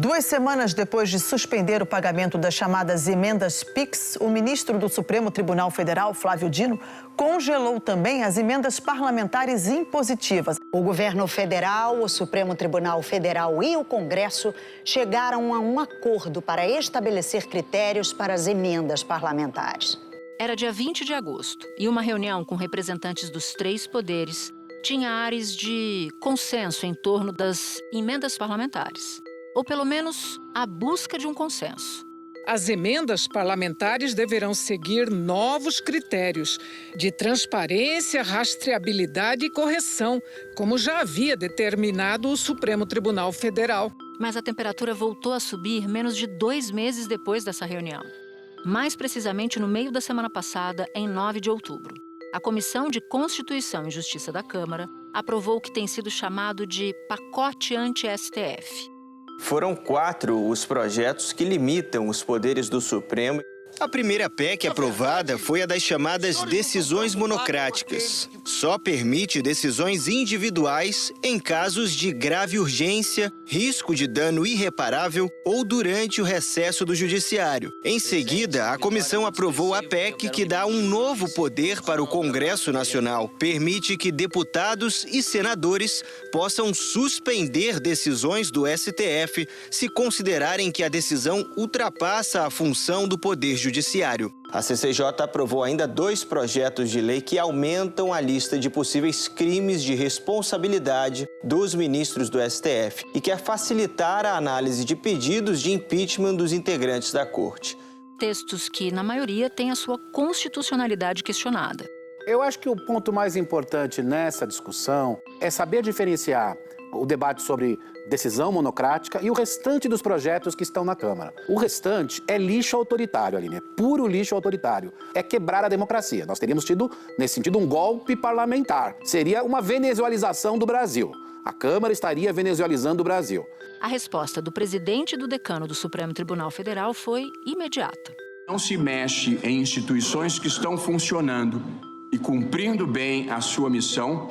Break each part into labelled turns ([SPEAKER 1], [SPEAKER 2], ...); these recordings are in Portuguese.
[SPEAKER 1] 2 semanas depois de suspender o pagamento das chamadas emendas PIX, o ministro do Supremo Tribunal Federal, Flávio Dino, congelou também as emendas parlamentares impositivas.
[SPEAKER 2] O governo federal, o Supremo Tribunal Federal e o Congresso chegaram a um acordo para estabelecer critérios para as emendas parlamentares.
[SPEAKER 3] Era dia 20 de agosto e uma reunião com representantes dos 3 poderes tinha ares de consenso em torno das emendas parlamentares. Ou pelo menos a busca de um consenso.
[SPEAKER 4] As emendas parlamentares deverão seguir novos critérios de transparência, rastreabilidade e correção, como já havia determinado o Supremo Tribunal Federal.
[SPEAKER 3] Mas a temperatura voltou a subir menos de 2 meses depois dessa reunião. Mais precisamente no meio da semana passada, em 9 de outubro. A Comissão de Constituição e Justiça da Câmara aprovou o que tem sido chamado de pacote anti-STF.
[SPEAKER 5] Foram 4 os projetos que limitam os poderes do Supremo.
[SPEAKER 6] A primeira PEC aprovada foi a das chamadas decisões monocráticas. Só permite decisões individuais em casos de grave urgência, risco de dano irreparável ou durante o recesso do judiciário. Em seguida, a comissão aprovou a PEC que dá um novo poder para o Congresso Nacional. Permite que deputados e senadores possam suspender decisões do STF se considerarem que a decisão ultrapassa a função do Poder Judiciário.
[SPEAKER 5] A CCJ aprovou ainda 2 projetos de lei que aumentam a lista de possíveis crimes de responsabilidade dos ministros do STF e quer facilitar a análise de pedidos de impeachment dos integrantes da Corte.
[SPEAKER 3] Textos que, na maioria, têm a sua constitucionalidade questionada.
[SPEAKER 7] Eu acho que o ponto mais importante nessa discussão é saber diferenciar o debate sobre decisão monocrática e o restante dos projetos que estão na Câmara. O restante é lixo autoritário, Aline, é puro lixo autoritário. É quebrar a democracia. Nós teríamos tido, nesse sentido, um golpe parlamentar. Seria uma venezuelização do Brasil. A Câmara estaria venezuelizando o Brasil.
[SPEAKER 3] A resposta do presidente e do decano do Supremo Tribunal Federal foi imediata.
[SPEAKER 8] Não se mexe em instituições que estão funcionando e cumprindo bem a sua missão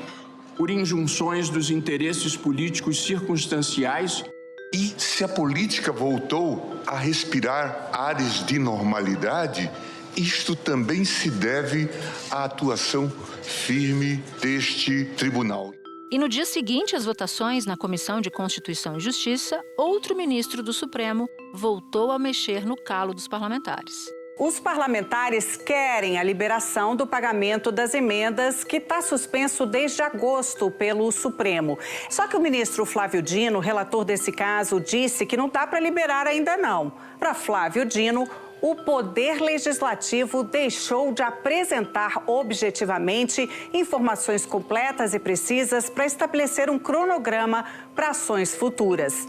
[SPEAKER 8] por injunções dos interesses políticos circunstanciais.
[SPEAKER 9] E se a política voltou a respirar ares de normalidade, isto também se deve à atuação firme deste tribunal.
[SPEAKER 3] E no dia seguinte às votações na Comissão de Constituição e Justiça, outro ministro do Supremo voltou a mexer no calo dos parlamentares.
[SPEAKER 10] Os parlamentares querem a liberação do pagamento das emendas que está suspenso desde agosto pelo Supremo. Só que o ministro Flávio Dino, relator desse caso, disse que não dá para liberar ainda não. Para Flávio Dino, o Poder Legislativo deixou de apresentar objetivamente informações completas e precisas para estabelecer um cronograma para ações futuras.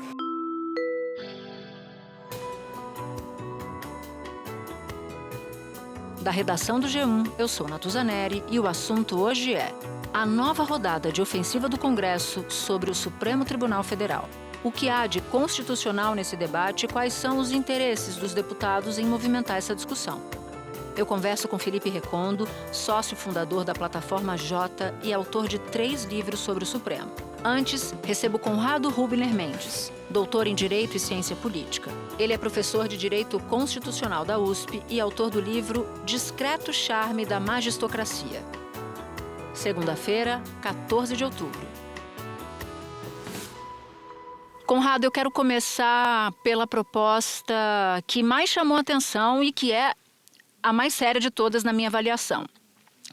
[SPEAKER 3] Da redação do G1, eu sou Natuza Neri e o assunto hoje é a nova rodada de ofensiva do Congresso sobre o Supremo Tribunal Federal. O que há de constitucional nesse debate e quais são os interesses dos deputados em movimentar essa discussão. Eu converso com Felipe Recondo, sócio fundador da plataforma J e autor de 3 livros sobre o Supremo. Antes, recebo Conrado Rubner Mendes, doutor em Direito e Ciência Política. Ele é professor de Direito Constitucional da USP e autor do livro Discreto Charme da Magistocracia. Segunda-feira, 14 de outubro. Conrado, eu quero começar pela proposta que mais chamou a atenção e que é a mais séria de todas na minha avaliação,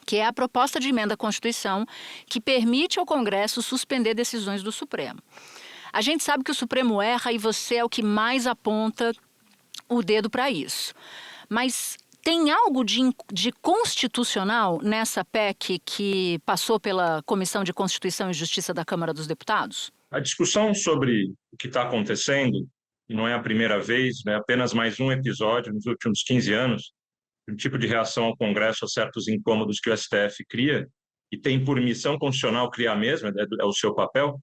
[SPEAKER 3] que é a proposta de emenda à Constituição que permite ao Congresso suspender decisões do Supremo. A gente sabe que o Supremo erra e você é o que mais aponta o dedo para isso. Mas tem algo de constitucional nessa PEC que passou pela Comissão de Constituição e Justiça da Câmara dos Deputados?
[SPEAKER 11] A discussão sobre o que está acontecendo, e não é a primeira vez, é apenas mais um episódio nos últimos 15 anos, um tipo de reação ao Congresso a certos incômodos que o STF cria, e tem por missão constitucional criar mesmo, é o seu papel,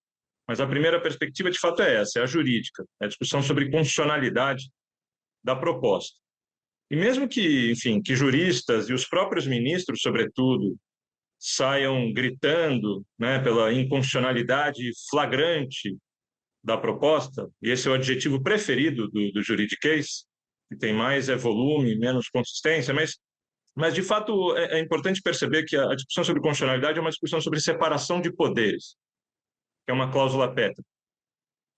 [SPEAKER 11] mas a primeira perspectiva de fato é essa, é a jurídica, é a discussão sobre constitucionalidade da proposta. E mesmo que, enfim, que juristas e os próprios ministros, sobretudo, saiam gritando, né, pela inconstitucionalidade flagrante da proposta, e esse é o adjetivo preferido do juridiquês, que tem mais volume, menos consistência, mas de fato é importante perceber que a discussão sobre constitucionalidade é uma discussão sobre separação de poderes, que é uma cláusula pétrea.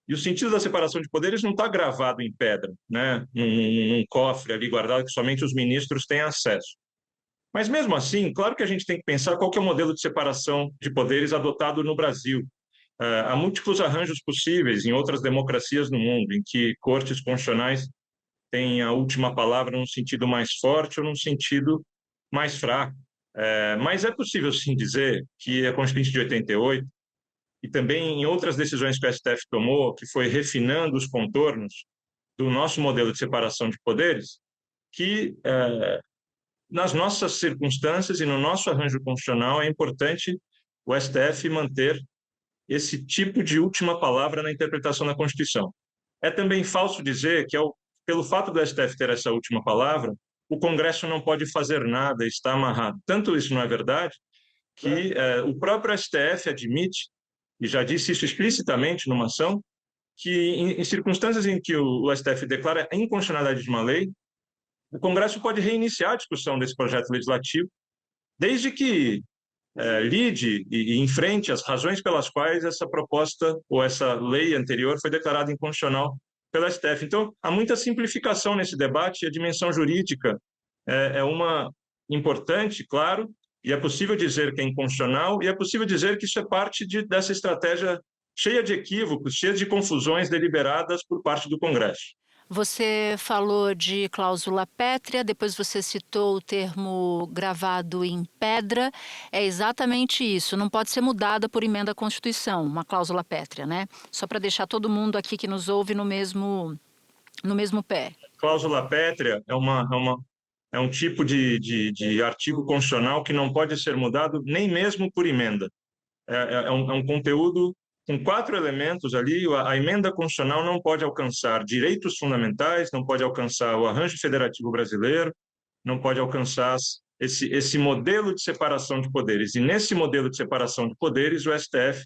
[SPEAKER 11] E o sentido da separação de poderes não está gravado em pedra, né? num cofre ali guardado que somente os ministros têm acesso. Mas mesmo assim, claro que a gente tem que pensar qual que é o modelo de separação de poderes adotado no Brasil. Há múltiplos arranjos possíveis em outras democracias no mundo, em que cortes constitucionais têm a última palavra num sentido mais forte ou num sentido mais fraco. Mas é possível sim dizer que a Constituinte de 88 e também em outras decisões que o STF tomou, que foi refinando os contornos do nosso modelo de separação de poderes, que nas nossas circunstâncias e no nosso arranjo constitucional é importante o STF manter esse tipo de última palavra na interpretação da Constituição. É também falso dizer que, pelo fato do STF ter essa última palavra, o Congresso não pode fazer nada, está amarrado. Tanto isso não é verdade, que o próprio STF admite, e já disse isso explicitamente numa ação, que em circunstâncias em que o STF declara a inconstitucionalidade de uma lei, o Congresso pode reiniciar a discussão desse projeto legislativo, desde que lide e enfrente as razões pelas quais essa proposta ou essa lei anterior foi declarada inconstitucional pelo STF. Então, há muita simplificação nesse debate, e a dimensão jurídica é uma importante, claro, e é possível dizer que é inconstitucional, e é possível dizer que isso é parte dessa estratégia cheia de equívocos, cheia de confusões deliberadas por parte do Congresso.
[SPEAKER 3] Você falou de cláusula pétrea, depois você citou o termo gravado em pedra. É exatamente isso, não pode ser mudada por emenda à Constituição, uma cláusula pétrea, né? Só para deixar todo mundo aqui que nos ouve no mesmo pé.
[SPEAKER 11] Cláusula pétrea é um tipo de artigo constitucional que não pode ser mudado nem mesmo por emenda. É um conteúdo com 4 elementos ali. A emenda constitucional não pode alcançar direitos fundamentais, não pode alcançar o arranjo federativo brasileiro, não pode alcançar esse modelo de separação de poderes. E nesse modelo de separação de poderes, o STF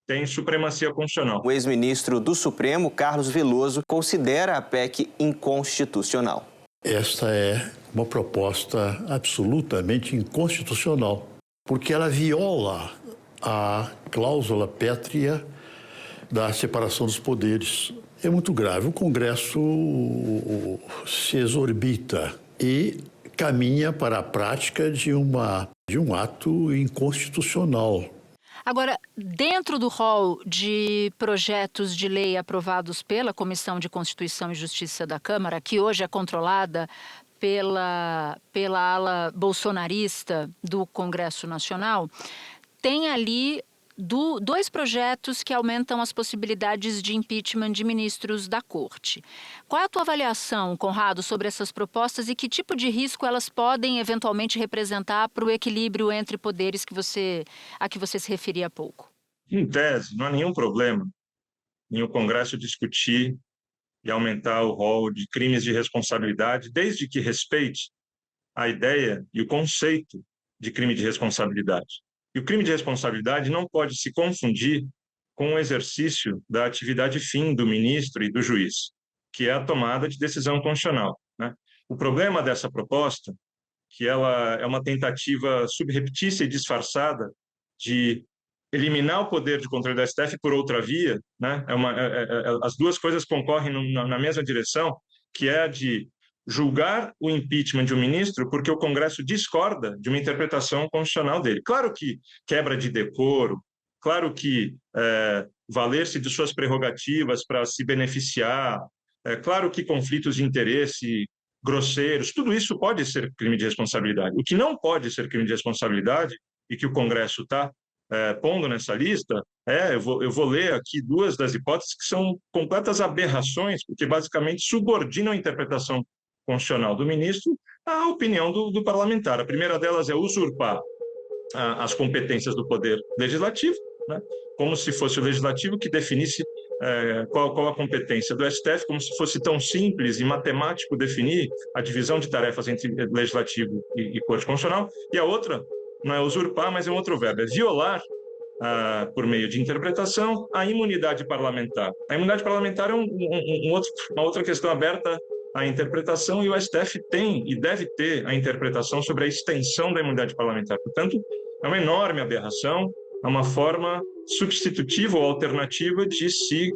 [SPEAKER 11] tem supremacia constitucional.
[SPEAKER 5] O ex-ministro do Supremo, Carlos Veloso, considera a PEC inconstitucional.
[SPEAKER 12] Esta é uma proposta absolutamente inconstitucional, porque ela viola a cláusula pétrea da separação dos poderes. É muito grave. O Congresso se exorbita e caminha para a prática de um ato inconstitucional.
[SPEAKER 3] Agora, dentro do rol de projetos de lei aprovados pela Comissão de Constituição e Justiça da Câmara, que hoje é controlada pela ala bolsonarista do Congresso Nacional, tem ali 2 projetos que aumentam as possibilidades de impeachment de ministros da Corte. Qual é a tua avaliação, Conrado, sobre essas propostas e que tipo de risco elas podem eventualmente representar para o equilíbrio entre poderes a que você se referia há pouco?
[SPEAKER 11] Em tese, não há nenhum problema em o Congresso discutir e aumentar o rol de crimes de responsabilidade, desde que respeite a ideia e o conceito de crime de responsabilidade. E o crime de responsabilidade não pode se confundir com o exercício da atividade fim do ministro e do juiz, que é a tomada de decisão constitucional, né? O problema dessa proposta, que ela é uma tentativa subreptícia e disfarçada de eliminar o poder de controle da STF por outra via, né? As duas coisas concorrem na mesma direção, que é a de julgar o impeachment de um ministro porque o Congresso discorda de uma interpretação constitucional dele. Claro que quebra de decoro, claro que valer-se de suas prerrogativas para se beneficiar, claro que conflitos de interesse grosseiros, tudo isso pode ser crime de responsabilidade. O que não pode ser crime de responsabilidade, e que o Congresso está pondo nessa lista, eu vou ler aqui 2 das hipóteses que são completas aberrações, porque basicamente subordinam a interpretação constitucional do ministro à opinião do parlamentar. A primeira delas é usurpar as competências do Poder Legislativo, né? Como se fosse o Legislativo que definisse qual a competência do STF, como se fosse tão simples e matemático definir a divisão de tarefas entre Legislativo e Corte Constitucional. E a outra não é usurpar, mas é um outro verbo, é violar por meio de interpretação, a imunidade parlamentar. A imunidade parlamentar é uma outra questão aberta à interpretação, e o STF tem e deve ter a interpretação sobre a extensão da imunidade parlamentar. Portanto, é uma enorme aberração, é uma forma substitutiva ou alternativa de se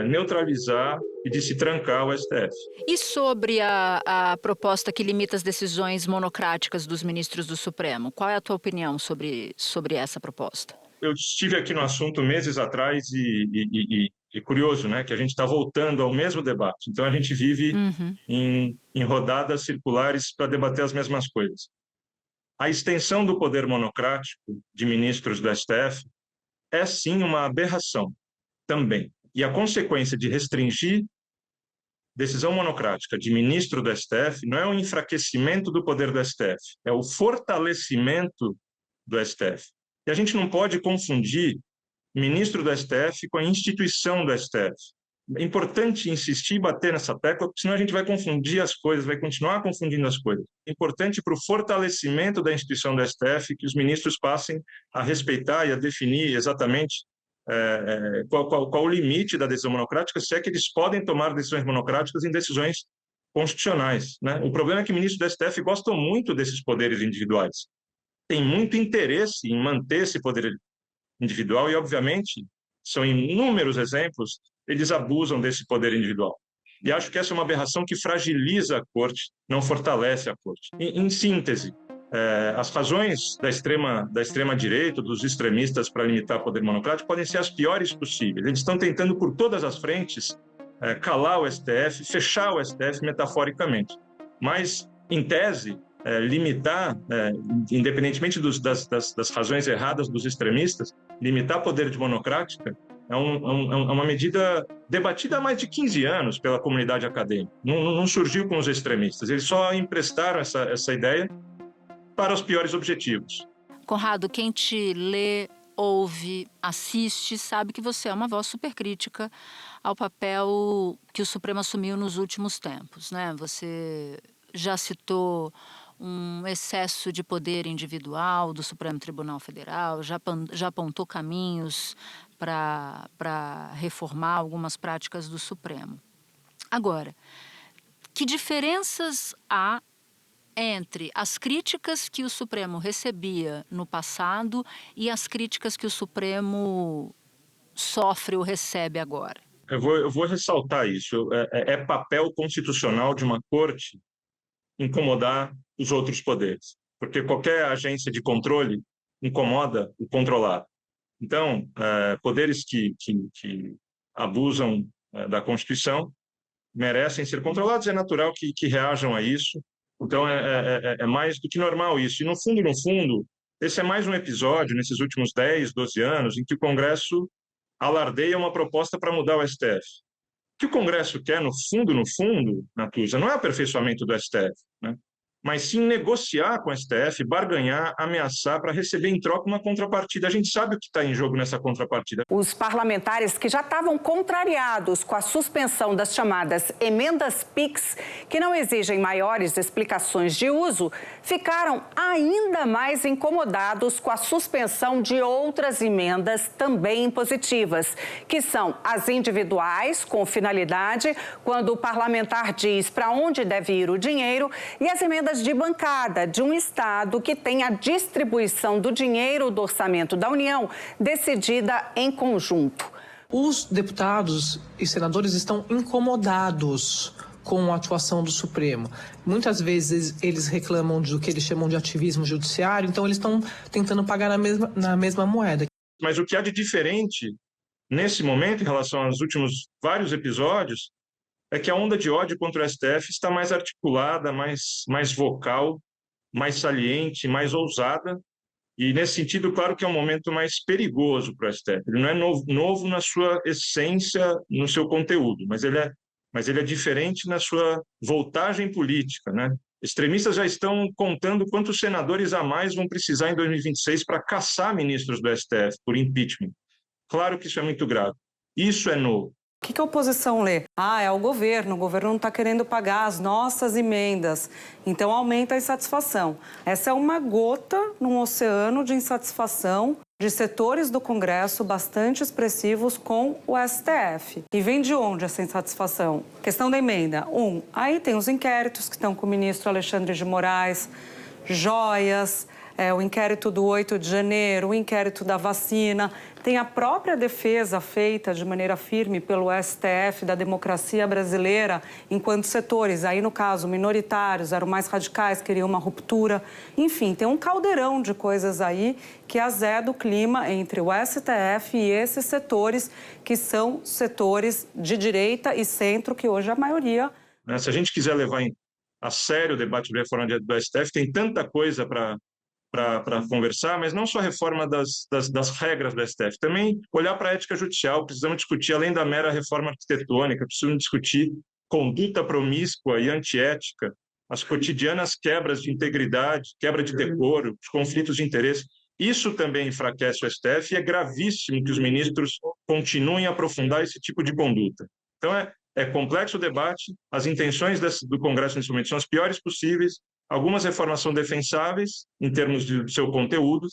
[SPEAKER 11] neutralizar e de se trancar o STF.
[SPEAKER 3] E sobre a proposta que limita as decisões monocráticas dos ministros do Supremo? Qual é a tua opinião sobre essa proposta?
[SPEAKER 11] Eu estive aqui no assunto meses atrás e curioso, né, que a gente está voltando ao mesmo debate. Então, a gente vive em rodadas circulares para debater as mesmas coisas. A extensão do poder monocrático de ministros do STF é, sim, uma aberração também. E a consequência de restringir decisão monocrática de ministro do STF não é um enfraquecimento do poder do STF, é o fortalecimento do STF. E a gente não pode confundir ministro do STF com a instituição do STF. É importante insistir e bater nessa tecla, porque senão a gente vai confundir as coisas, vai continuar confundindo as coisas. É importante para o fortalecimento da instituição do STF que os ministros passem a respeitar e a definir exatamente qual o limite da decisão monocrática, se é que eles podem tomar decisões monocráticas em decisões constitucionais, né? O problema é que ministros do STF gostam muito desses poderes individuais. Tem muito interesse em manter esse poder individual e, obviamente, são inúmeros exemplos, eles abusam desse poder individual. E acho que essa é uma aberração que fragiliza a Corte, não fortalece a Corte. Em síntese, as razões da extrema-direita, dos extremistas para limitar o poder monocrático podem ser as piores possíveis. Eles estão tentando, por todas as frentes, calar o STF, fechar o STF metaforicamente. Mas, em tese, limitar, independentemente das razões erradas dos extremistas, limitar o poder de monocrática é uma medida debatida há mais de 15 anos pela comunidade acadêmica. Não surgiu com os extremistas, eles só emprestaram essa ideia para os piores objetivos.
[SPEAKER 3] Conrado, quem te lê, ouve, assiste, sabe que você é uma voz super crítica ao papel que o Supremo assumiu nos últimos tempos, né? Você já citou um excesso de poder individual do Supremo Tribunal Federal, já apontou caminhos para reformar algumas práticas do Supremo. Agora, que diferenças há entre as críticas que o Supremo recebia no passado e as críticas que o Supremo sofre ou recebe agora?
[SPEAKER 11] Eu vou ressaltar isso. É papel constitucional de uma corte incomodar os outros poderes, porque qualquer agência de controle incomoda o controlado. Então, poderes que abusam da Constituição merecem ser controlados, é natural que reajam a isso. Então, é mais do que normal isso. E, no fundo, esse é mais um episódio, nesses últimos 10, 12 anos, em que o Congresso alardeia uma proposta para mudar o STF. O que o Congresso quer, no fundo, Natuza, não é aperfeiçoamento do STF, né? Mas sim negociar com o STF, barganhar, ameaçar para receber em troca uma contrapartida. A gente sabe o que está em jogo nessa contrapartida.
[SPEAKER 10] Os parlamentares que já estavam contrariados com a suspensão das chamadas emendas PIX, que não exigem maiores explicações de uso, ficaram ainda mais incomodados com a suspensão de outras emendas também impositivas, que são as individuais, com finalidade, quando o parlamentar diz para onde deve ir o dinheiro, e as emendas de bancada de um Estado que tem a distribuição do dinheiro do orçamento da União decidida em conjunto.
[SPEAKER 13] Os deputados e senadores estão incomodados com a atuação do Supremo. Muitas vezes eles reclamam do que eles chamam de ativismo judiciário, então eles estão tentando pagar na mesma moeda.
[SPEAKER 11] Mas o que há de diferente nesse momento, em relação aos últimos vários episódios, é que a onda de ódio contra o STF está mais articulada, mais vocal, mais saliente, mais ousada. E, nesse sentido, claro que é um momento mais perigoso para o STF. Ele não é novo na sua essência, no seu conteúdo, mas ele é diferente na sua voltagem política, né? Extremistas já estão contando quantos senadores a mais vão precisar em 2026 para caçar ministros do STF por impeachment. Claro que isso é muito grave. Isso é novo.
[SPEAKER 14] O que a oposição lê? É o governo não está querendo pagar as nossas emendas, então aumenta a insatisfação. Essa é uma gota num oceano de insatisfação. de setores do Congresso bastante expressivos com o STF. E vem de onde essa insatisfação? Questão da emenda. Aí tem os inquéritos que estão com o ministro Alexandre de Moraes, joias, o inquérito do 8 de janeiro, o inquérito da vacina, tem a própria defesa feita de maneira firme pelo STF da democracia brasileira enquanto setores, aí no caso minoritários, eram mais radicais, queriam uma ruptura. Enfim, tem um caldeirão de coisas aí que azeda o clima entre o STF e esses setores que são setores de direita e centro, que hoje é a maioria.
[SPEAKER 11] Se a gente quiser levar a sério o debate de reforma do STF, tem tanta coisa para conversar, mas não só a reforma das regras do STF, também olhar para a ética judicial. Precisamos discutir, além da mera reforma arquitetônica, precisamos discutir conduta promíscua e antiética, as cotidianas quebras de integridade, quebra de decoro, os conflitos de interesse. Isso também enfraquece o STF e é gravíssimo que os ministros continuem a aprofundar esse tipo de conduta. Então, é complexo o debate, as intenções do Congresso nesse momento são as piores possíveis. Algumas reformas são defensáveis em termos de seu conteúdo,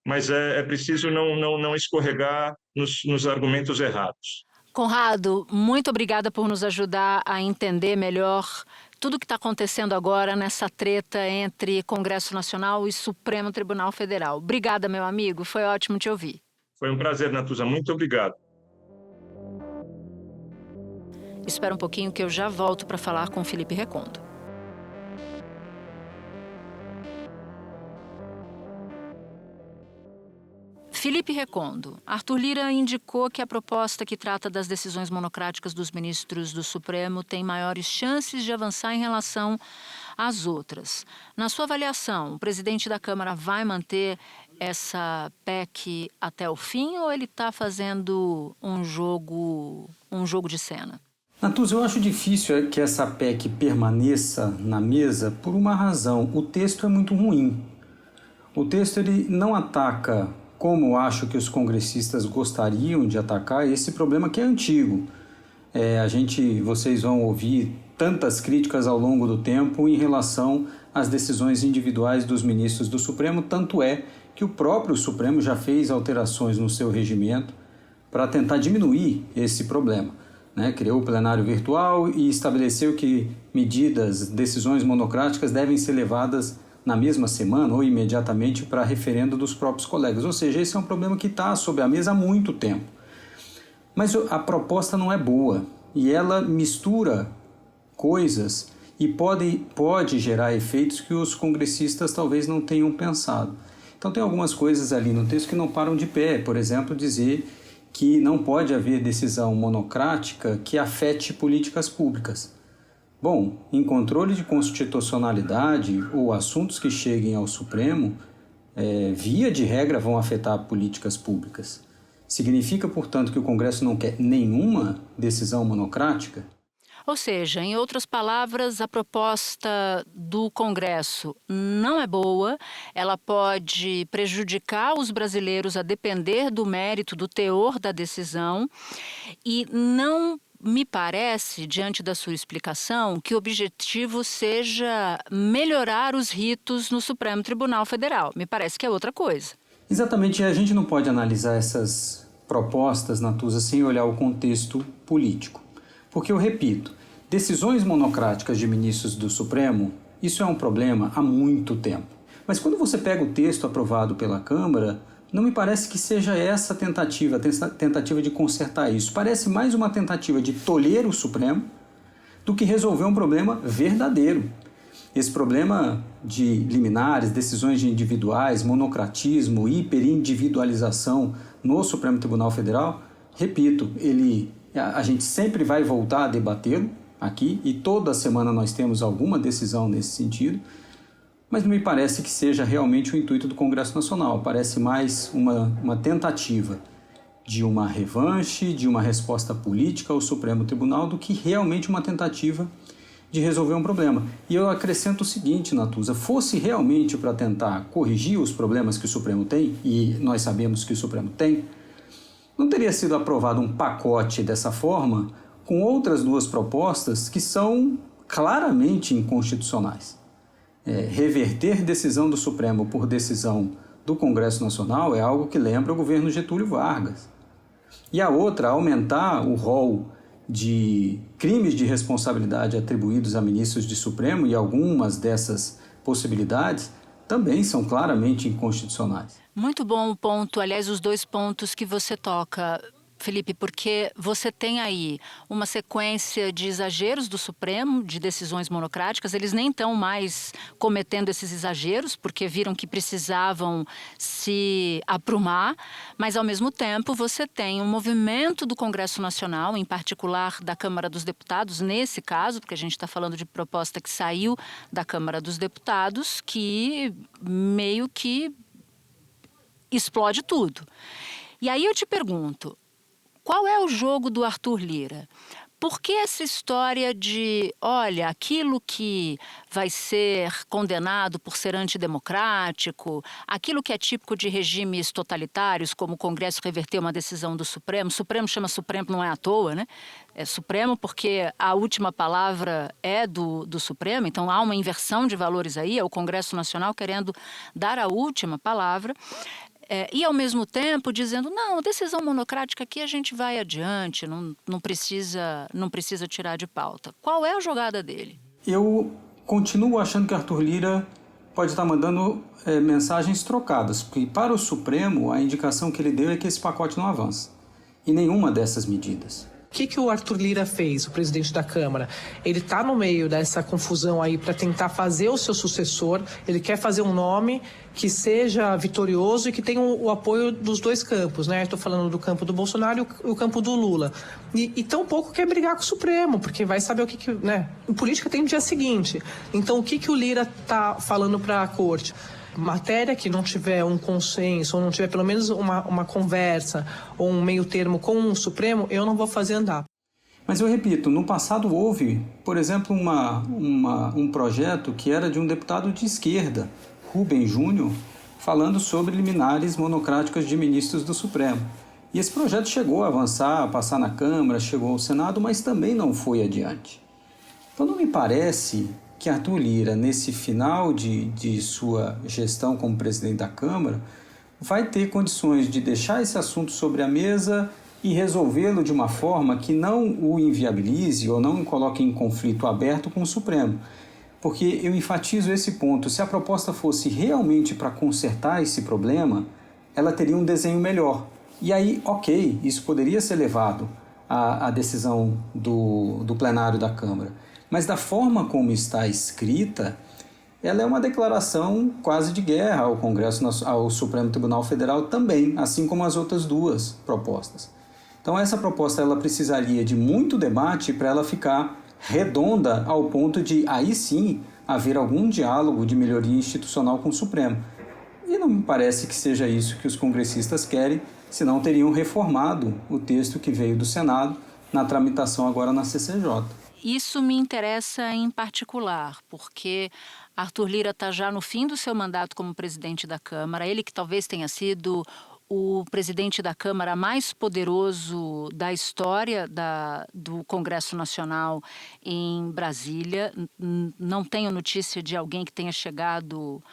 [SPEAKER 11] mas é preciso não escorregar nos argumentos errados.
[SPEAKER 3] Conrado, muito obrigada por nos ajudar a entender melhor tudo o que está acontecendo agora nessa treta entre Congresso Nacional e Supremo Tribunal Federal. Obrigada, meu amigo, foi ótimo te ouvir.
[SPEAKER 11] Foi um prazer, Natuza, muito obrigado.
[SPEAKER 3] Espera um pouquinho que eu já volto para falar com o Felipe Recondo. Felipe Recondo, Arthur Lira indicou que a proposta que trata das decisões monocráticas dos ministros do Supremo tem maiores chances de avançar em relação às outras. Na sua avaliação, o presidente da Câmara vai manter essa PEC até o fim ou ele está fazendo um jogo de cena?
[SPEAKER 15] Natuza, eu acho difícil que essa PEC permaneça na mesa por uma razão. O texto é muito ruim. O texto ele não ataca, como eu acho que os congressistas gostariam de atacar, esse problema que é antigo. Vocês vão ouvir tantas críticas ao longo do tempo em relação às decisões individuais dos ministros do Supremo, tanto é que o próprio Supremo já fez alterações no seu regimento para tentar diminuir esse problema. Criou o plenário virtual e estabeleceu que decisões monocráticas devem ser levadas na mesma semana ou imediatamente para referendo dos próprios colegas. Ou seja, esse é um problema que está sobre a mesa há muito tempo. Mas a proposta não é boa e ela mistura coisas e pode gerar efeitos que os congressistas talvez não tenham pensado. Então tem algumas coisas ali no texto que não param de pé. Por exemplo, dizer que não pode haver decisão monocrática que afete políticas públicas. Bom, em controle de constitucionalidade ou assuntos que cheguem ao Supremo, via de regra vão afetar políticas públicas. Significa, portanto, que o Congresso não quer nenhuma decisão monocrática?
[SPEAKER 3] Ou seja, em outras palavras, a proposta do Congresso não é boa, ela pode prejudicar os brasileiros a depender do mérito, do teor da decisão, e não me parece, diante da sua explicação, que o objetivo seja melhorar os ritos no Supremo Tribunal Federal. Me parece que é outra coisa.
[SPEAKER 15] Exatamente, a gente não pode analisar essas propostas, Natuza, sem olhar o contexto político. Porque, eu repito, decisões monocráticas de ministros do Supremo, isso é um problema há muito tempo. Mas quando você pega o texto aprovado pela Câmara, não me parece que seja essa tentativa de consertar isso. Parece mais uma tentativa de tolher o Supremo do que resolver um problema verdadeiro. Esse problema de liminares, decisões individuais, monocratismo, hiperindividualização no Supremo Tribunal Federal, repito, a gente sempre vai voltar a debatê-lo aqui e toda semana nós temos alguma decisão nesse sentido, mas não me parece que seja realmente o intuito do Congresso Nacional. Parece mais uma tentativa de uma revanche, de uma resposta política ao Supremo Tribunal do que realmente uma tentativa de resolver um problema. E eu acrescento o seguinte, Natuza, fosse realmente para tentar corrigir os problemas que o Supremo tem, e nós sabemos que o Supremo tem, não teria sido aprovado um pacote dessa forma com outras duas propostas que são claramente inconstitucionais. Reverter decisão do Supremo por decisão do Congresso Nacional é algo que lembra o governo Getúlio Vargas. E a outra, aumentar o rol de crimes de responsabilidade atribuídos a ministros de Supremo, e algumas dessas possibilidades também são claramente inconstitucionais.
[SPEAKER 3] Muito bom o ponto, aliás, os dois pontos que você toca, Felipe, porque você tem aí uma sequência de exageros do Supremo, de decisões monocráticas. Eles nem estão mais cometendo esses exageros, porque viram que precisavam se aprumar, mas, ao mesmo tempo, você tem um movimento do Congresso Nacional, em particular da Câmara dos Deputados, nesse caso, porque a gente está falando de proposta que saiu da Câmara dos Deputados, que meio que explode tudo. E aí eu te pergunto, qual é o jogo do Arthur Lira? Por que essa história de, olha, aquilo que vai ser condenado por ser antidemocrático, aquilo que é típico de regimes totalitários, como o Congresso reverter uma decisão do Supremo, Supremo chama Supremo não é à toa, né? É Supremo porque a última palavra é do Supremo, então há uma inversão de valores aí, é o Congresso Nacional querendo dar a última palavra. E, ao mesmo tempo, dizendo, não, decisão monocrática aqui a gente vai adiante, não precisa tirar de pauta. Qual é a jogada dele?
[SPEAKER 15] Eu continuo achando que Arthur Lira pode estar mandando mensagens trocadas, porque para o Supremo a indicação que ele deu é que esse pacote não avança, e nenhuma dessas medidas.
[SPEAKER 13] O que o Arthur Lira fez, o presidente da Câmara? Ele está no meio dessa confusão aí para tentar fazer o seu sucessor, ele quer fazer um nome que seja vitorioso e que tenha o apoio dos dois campos, né? Estou falando do campo do Bolsonaro e o campo do Lula. E tampouco quer brigar com o Supremo, porque vai saber o que né? Em política tem o dia seguinte. Então, o que o Lira está falando para a corte? Matéria que não tiver um consenso, ou não tiver pelo menos uma conversa ou um meio termo com o Supremo, eu não vou fazer andar.
[SPEAKER 15] Mas eu repito, no passado houve, por exemplo, um projeto que era de um deputado de esquerda, Rubem Júnior, falando sobre liminares monocráticas de ministros do Supremo. E esse projeto chegou a avançar, a passar na Câmara, chegou ao Senado, mas também não foi adiante. Então não me parece que Arthur Lira, nesse final de sua gestão como presidente da Câmara, vai ter condições de deixar esse assunto sobre a mesa e resolvê-lo de uma forma que não o inviabilize ou não o coloque em conflito aberto com o Supremo. Porque eu enfatizo esse ponto, se a proposta fosse realmente para consertar esse problema, ela teria um desenho melhor. E aí, ok, isso poderia ser levado à decisão do plenário da Câmara. Mas da forma como está escrita, ela é uma declaração quase de guerra ao Congresso, ao Supremo Tribunal Federal também, assim como as outras duas propostas. Então essa proposta ela precisaria de muito debate para ela ficar redonda ao ponto de, aí sim, haver algum diálogo de melhoria institucional com o Supremo. E não me parece que seja isso que os congressistas querem, senão teriam reformado o texto que veio do Senado na tramitação agora na CCJ.
[SPEAKER 3] Isso me interessa em particular, porque Arthur Lira está já no fim do seu mandato como presidente da Câmara, ele que talvez tenha sido o presidente da Câmara mais poderoso da história do Congresso Nacional em Brasília. Não tenho notícia de alguém que tenha chegado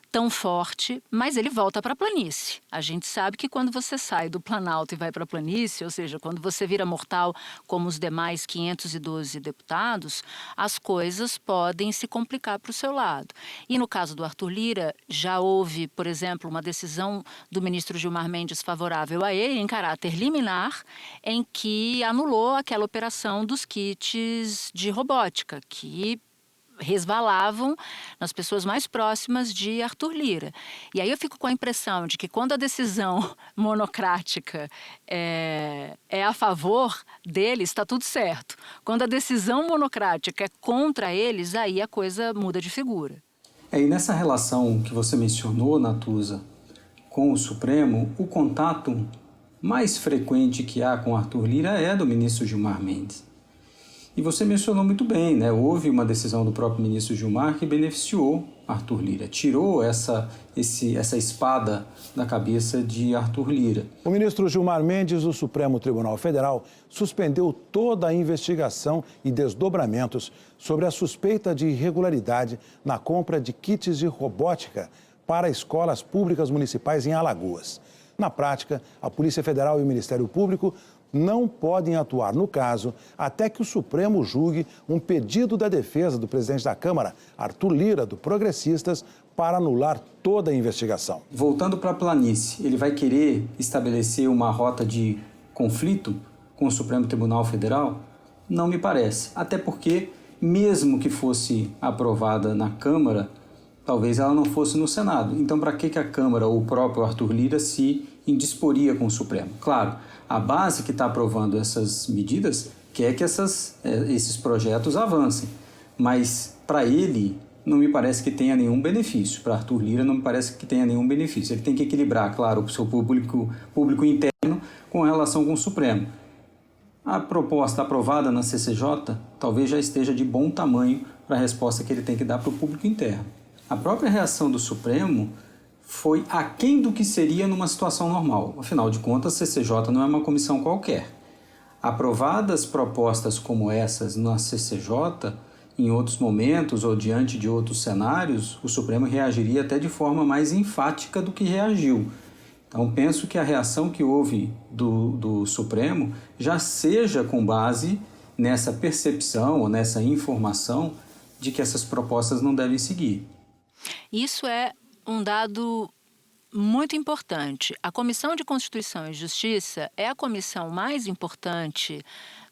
[SPEAKER 3] tão forte, mas ele volta para a planície. A gente sabe que quando você sai do Planalto e vai para a planície, ou seja, quando você vira mortal como os demais 512 deputados, as coisas podem se complicar para o seu lado. E no caso do Arthur Lira, já houve, por exemplo, uma decisão do ministro Gilmar Mendes favorável a ele, em caráter liminar, em que anulou aquela operação dos kits de robótica, que resvalavam nas pessoas mais próximas de Arthur Lira. E aí eu fico com a impressão de que quando a decisão monocrática é a favor deles, está tudo certo. Quando a decisão monocrática é contra eles, aí a coisa muda de figura.
[SPEAKER 15] E nessa relação que você mencionou, Natuza, com o Supremo, o contato mais frequente que há com Arthur Lira é do ministro Gilmar Mendes. E você mencionou muito bem, né? Houve uma decisão do próprio ministro Gilmar que beneficiou Arthur Lira, tirou essa espada da cabeça de Arthur Lira.
[SPEAKER 16] O ministro Gilmar Mendes do Supremo Tribunal Federal suspendeu toda a investigação e desdobramentos sobre a suspeita de irregularidade na compra de kits de robótica para escolas públicas municipais em Alagoas. Na prática, a Polícia Federal e o Ministério Público não podem atuar no caso até que o Supremo julgue um pedido da defesa do presidente da Câmara, Arthur Lira, do Progressistas, para anular toda a investigação.
[SPEAKER 15] Voltando para a planície, ele vai querer estabelecer uma rota de conflito com o Supremo Tribunal Federal? Não me parece. Até porque, mesmo que fosse aprovada na Câmara, talvez ela não fosse no Senado. Então, para que a Câmara ou o próprio Arthur Lira se indisporia com o Supremo? Claro, a base que está aprovando essas medidas quer que esses projetos avancem, mas para ele não me parece que tenha nenhum benefício. Para Arthur Lira não me parece que tenha nenhum benefício. Ele tem que equilibrar, claro, o seu público interno com relação com o Supremo. A proposta aprovada na CCJ talvez já esteja de bom tamanho para a resposta que ele tem que dar para o público interno. A própria reação do Supremo foi aquém do que seria numa situação normal. Afinal de contas, a CCJ não é uma comissão qualquer. Aprovadas propostas como essas na CCJ, em outros momentos ou diante de outros cenários, o Supremo reagiria até de forma mais enfática do que reagiu. Então, penso que a reação que houve do Supremo já seja com base nessa percepção ou nessa informação de que essas propostas não devem seguir.
[SPEAKER 3] Isso é um dado muito importante. A Comissão de Constituição e Justiça é a comissão mais importante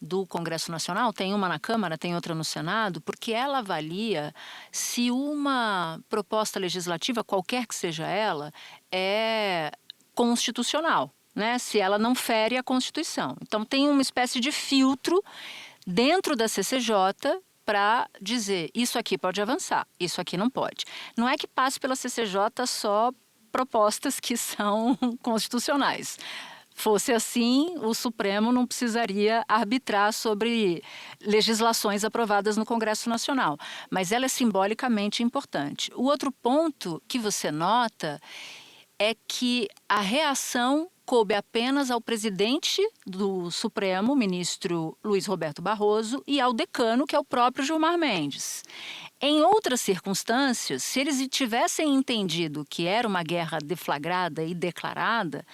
[SPEAKER 3] do Congresso Nacional, tem uma na Câmara, tem outra no Senado, porque ela avalia se uma proposta legislativa, qualquer que seja ela, é constitucional, né? Se ela não fere a Constituição. Então, tem uma espécie de filtro dentro da CCJ para dizer isso aqui pode avançar, isso aqui não pode. Não é que passe pela CCJ só propostas que são constitucionais. Fosse assim, o Supremo não precisaria arbitrar sobre legislações aprovadas no Congresso Nacional, mas ela é simbolicamente importante. O outro ponto que você nota é que a reação coube apenas ao presidente do Supremo, o ministro Luiz Roberto Barroso, e ao decano, que é o próprio Gilmar Mendes. Em outras circunstâncias, se eles tivessem entendido que era uma guerra deflagrada e declarada,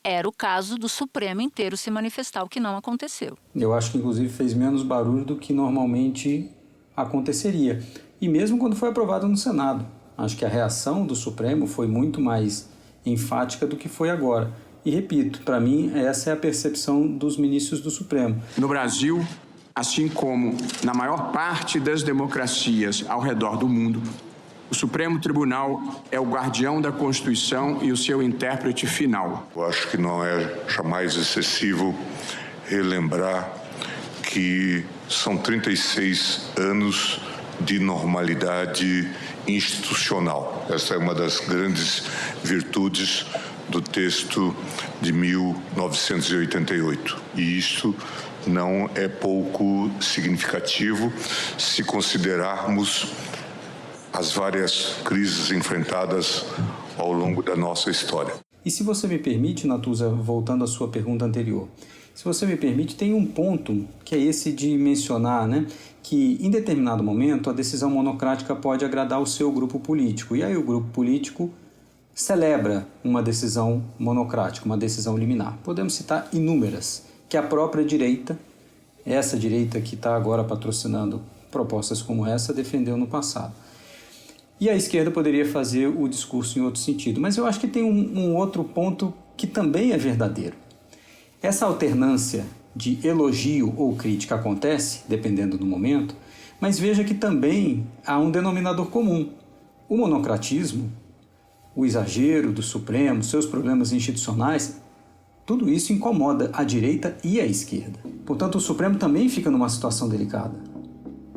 [SPEAKER 3] era o caso do Supremo inteiro se manifestar, o que não aconteceu.
[SPEAKER 15] Eu acho que, inclusive, fez menos barulho do que normalmente aconteceria. E mesmo quando foi aprovado no Senado. Acho que a reação do Supremo foi muito mais enfática do que foi agora. E, repito, para mim, essa é a percepção dos ministros do Supremo.
[SPEAKER 8] No Brasil, assim como na maior parte das democracias ao redor do mundo, o Supremo Tribunal é o guardião da Constituição e o seu intérprete final.
[SPEAKER 9] Eu acho que não é jamais excessivo relembrar que são 36 anos de normalidade institucional. Essa é uma das grandes virtudes do texto de 1988. E isso não é pouco significativo se considerarmos as várias crises enfrentadas ao longo da nossa história.
[SPEAKER 15] E se você me permite, Natuza, voltando à sua pergunta anterior, se você me permite, tem um ponto que é esse de mencionar, que em determinado momento a decisão monocrática pode agradar o seu grupo político. E aí o grupo político celebra uma decisão monocrática, uma decisão liminar. Podemos citar inúmeras, que a própria direita, essa direita que está agora patrocinando propostas como essa, defendeu no passado. E a esquerda poderia fazer o discurso em outro sentido. Mas eu acho que tem um outro ponto que também é verdadeiro. Essa alternância de elogio ou crítica acontece, dependendo do momento, mas veja que também há um denominador comum. O monocratismo, o exagero do Supremo, seus problemas institucionais, tudo isso incomoda a direita e a esquerda. Portanto, o Supremo também fica numa situação delicada.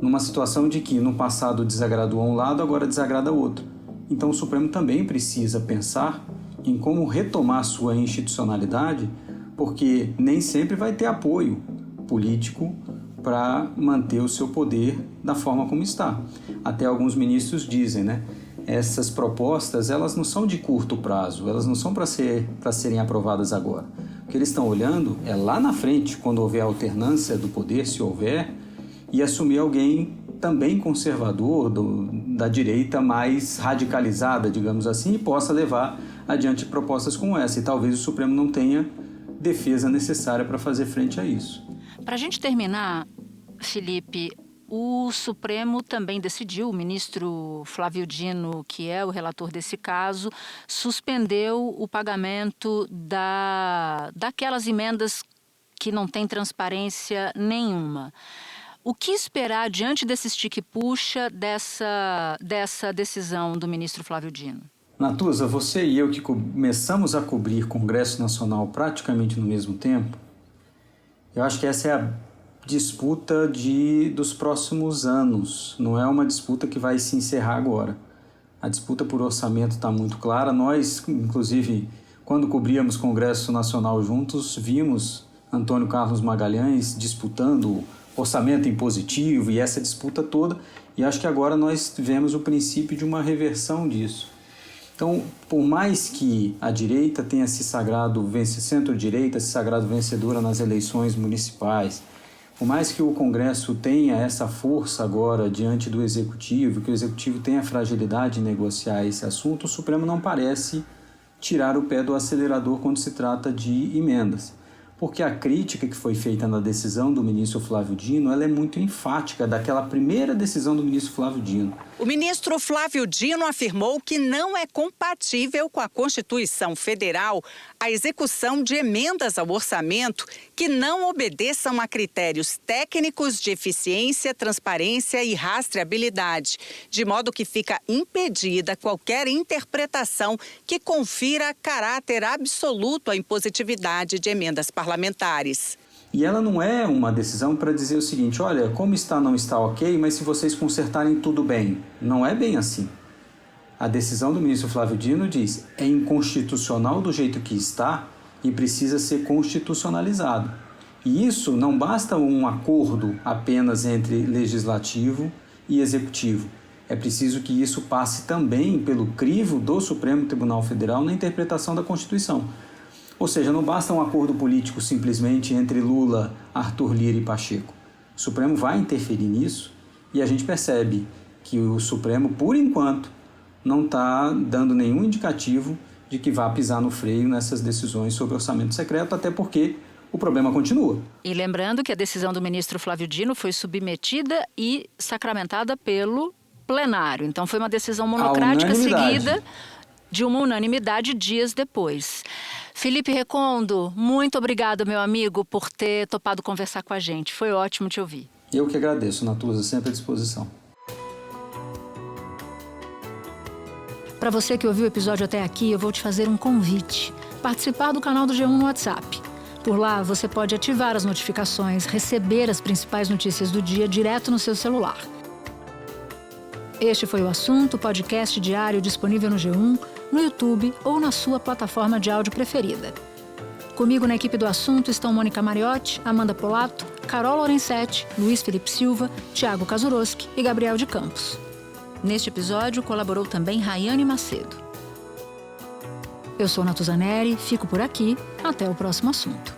[SPEAKER 15] Numa situação de que no passado desagradou a um lado, agora desagrada a outro. Então o Supremo também precisa pensar em como retomar sua institucionalidade, porque nem sempre vai ter apoio político para manter o seu poder da forma como está. Até alguns ministros dizem, essas propostas, elas não são de curto prazo, elas não são para serem aprovadas agora. O que eles estão olhando é lá na frente, quando houver alternância do poder, se houver, e assumir alguém também conservador da direita mais radicalizada, digamos assim, e possa levar adiante propostas como essa. E talvez o Supremo não tenha defesa necessária para fazer frente a isso.
[SPEAKER 3] Para a gente terminar, Felipe, o Supremo também decidiu, o ministro Flávio Dino, que é o relator desse caso, suspendeu o pagamento daquelas emendas que não têm transparência nenhuma. O que esperar diante desse estique-puxa dessa decisão do ministro Flávio Dino?
[SPEAKER 15] Natuza, você e eu que começamos a cobrir Congresso Nacional praticamente no mesmo tempo, eu acho que essa é a disputa dos próximos anos. Não é uma disputa que vai se encerrar agora. A disputa por orçamento está muito clara. Nós, inclusive, quando cobríamos Congresso Nacional juntos, vimos Antônio Carlos Magalhães disputando orçamento impositivo e essa disputa toda. E acho que agora nós vemos o princípio de uma reversão disso. Então, por mais que a direita tenha se sagrado, centro-direita se sagrado vencedora nas eleições municipais, por mais que o Congresso tenha essa força agora diante do Executivo, que o Executivo tenha fragilidade em negociar esse assunto, o Supremo não parece tirar o pé do acelerador quando se trata de emendas. Porque a crítica que foi feita na decisão do ministro Flávio Dino, ela é muito enfática daquela primeira decisão do ministro Flávio Dino.
[SPEAKER 10] O ministro Flávio Dino afirmou que não é compatível com a Constituição Federal a execução de emendas ao orçamento que não obedeçam a critérios técnicos de eficiência, transparência e rastreabilidade, de modo que fica impedida qualquer interpretação que confira caráter absoluto à impositividade de emendas parlamentares.
[SPEAKER 15] E ela não é uma decisão para dizer o seguinte, olha, como está não está ok, mas se vocês consertarem tudo bem. Não é bem assim. A decisão do ministro Flávio Dino diz, é inconstitucional do jeito que está e precisa ser constitucionalizado. E isso não basta um acordo apenas entre legislativo e executivo. É preciso que isso passe também pelo crivo do Supremo Tribunal Federal na interpretação da Constituição. Ou seja, não basta um acordo político simplesmente entre Lula, Arthur Lira e Pacheco. O Supremo vai interferir nisso e a gente percebe que o Supremo, por enquanto, não está dando nenhum indicativo de que vá pisar no freio nessas decisões sobre orçamento secreto, até porque o problema continua.
[SPEAKER 3] E lembrando que a decisão do ministro Flávio Dino foi submetida e sacramentada pelo plenário. Então foi uma decisão monocrática seguida de uma unanimidade dias depois. Felipe Recondo, muito obrigado, meu amigo, por ter topado conversar com a gente. Foi ótimo te ouvir.
[SPEAKER 15] Eu que agradeço, Natuza, sempre à disposição.
[SPEAKER 3] Para você que ouviu o episódio até aqui, eu vou te fazer um convite. Participar do canal do G1 no WhatsApp. Por lá, você pode ativar as notificações, receber as principais notícias do dia direto no seu celular. Este foi o Assunto, podcast diário disponível no G1, no YouTube ou na sua plataforma de áudio preferida. Comigo na equipe do Assunto estão Mônica Mariotti, Amanda Polato, Carol Lorenzetti, Luiz Felipe Silva, Thiago Kazuroski e Gabriel de Campos. Neste episódio colaborou também Rayane Macedo. Eu sou Natuza Neri, fico por aqui, até o próximo assunto.